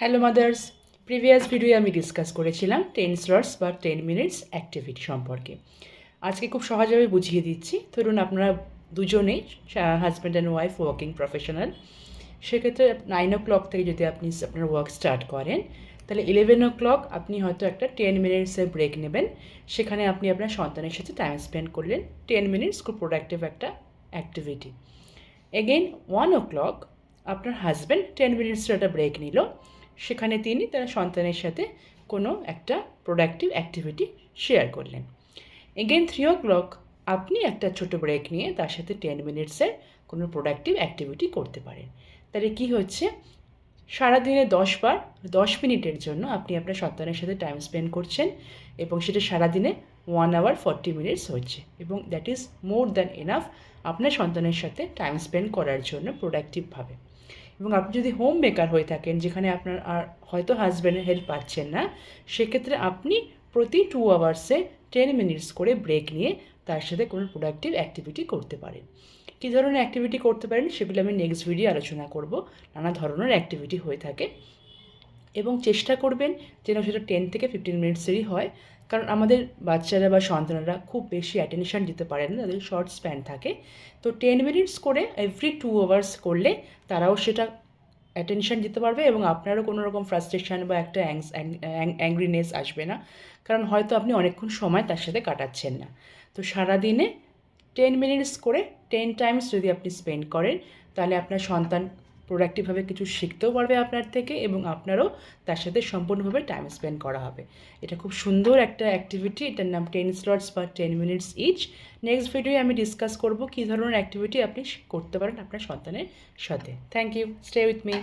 Hello mother's, previous video আমি discuss করেছিলাম 10 slots বা 10 মিনিটস অ্যাক্টিভিটি সম্পর্কে। আজকে খুব সহজভাবে বুঝিয়ে দিচ্ছি। ধরুন আপনারা দুজনেই husband and wife working professional. সেক্ষেত্রে 9 o'clock থেকে যদি আপনি আপনার ওয়ার্ক স্টার্ট করেন, তাহলে 11 o'clock আপনি হয়তো একটা 10 মিনিটসের ব্রেক নেবেন। সেখানে আপনি আপনার সন্তানের সাথে টাইম স্পেন্ড করলেন 10 মিনিটস, খুব প্রোডাক্টিভ একটা অ্যাক্টিভিটি। এগেইন 1 o'clock আপনার হাজব্যান্ড 10 মিনিটসের একটা ব্রেক নিল। সেখানে তিনি তার সন্তানের সাথে কোনো একটা প্রোডাক্টিভ অ্যাক্টিভিটি শেয়ার করলেন। এগেইন 3 o'clock আপনি একটা ছোটো ব্রেক নিয়ে তার সাথে 10 মিনিটসের কোনো প্রোডাক্টিভ অ্যাক্টিভিটি করতে পারেন। তাহলে কি হচ্ছে, সারাদিনে 10 বার 10 মিনিটের জন্য আপনি আপনার সন্তানের সাথে টাইম স্পেন্ড করছেন এবং সেটা সারাদিনে 1 hour 40 মিনিটস হচ্ছে, এবং that is more than enough আপনার সন্তানের সাথে টাইম স্পেন্ড করার জন্য প্রোডাক্টিভভাবে। এবং আপনি যদি হোম মেকার হয়ে থাকেন, যেখানে আপনার আর হয়তো হাজব্যান্ডের হেল্প পাচ্ছেন না, সেক্ষেত্রে আপনি প্রতি 2 আওয়ার্সে 10 মিনিটস করে ব্রেক নিয়ে তার সাথে কোনো প্রোডাক্টিভ অ্যাক্টিভিটি করতে পারেন। কী ধরনের অ্যাক্টিভিটি করতে পারেন সেগুলো আমি নেক্সট ভিডিও আলোচনা করব। নানা ধরনের অ্যাক্টিভিটি হয়ে থাকে, এবং চেষ্টা করবেন যেন সেটা 10 থেকে 15 মিনিটসেরই হয়, কারণ আমাদের বাচ্চারা বা সন্তানরা খুব বেশি অ্যাটেনশন দিতে পারে না, তাদের শর্ট স্প্যান থাকে। তো 10 মিনিটস করে এভরি 2 আওয়ার্স করলে তারাও সেটা অ্যাটেনশন দিতে পারবে, এবং আপনারও কোনো রকম ফ্রাস্ট্রেশন বা একটা অ্যাংরিনেস আসবে না, কারণ হয়তো আপনি অনেকক্ষণ সময় তার সাথে কাটাচ্ছেন না। তো সারাদিনে 10 মিনিটস করে 10 টাইমস যদি আপনি স্পেন্ড করেন, তাহলে আপনার সন্তান প্রোডাক্টিভভাবে কিছু শিখতেও পারবে আপনার থেকে, এবং আপনারও তার সাথে সম্পূর্ণভাবে টাইম স্পেন্ড করা হবে। এটা খুব সুন্দর একটা অ্যাক্টিভিটি, এটার নাম 10 স্লটস বা 10 মিনিটস ইচ। নেক্সট ভিডিওয়ে আমি ডিসকাস করব কী ধরনের অ্যাক্টিভিটি আপনি করতে পারেন আপনার সন্তানের সাথে। Thank you, stay with me.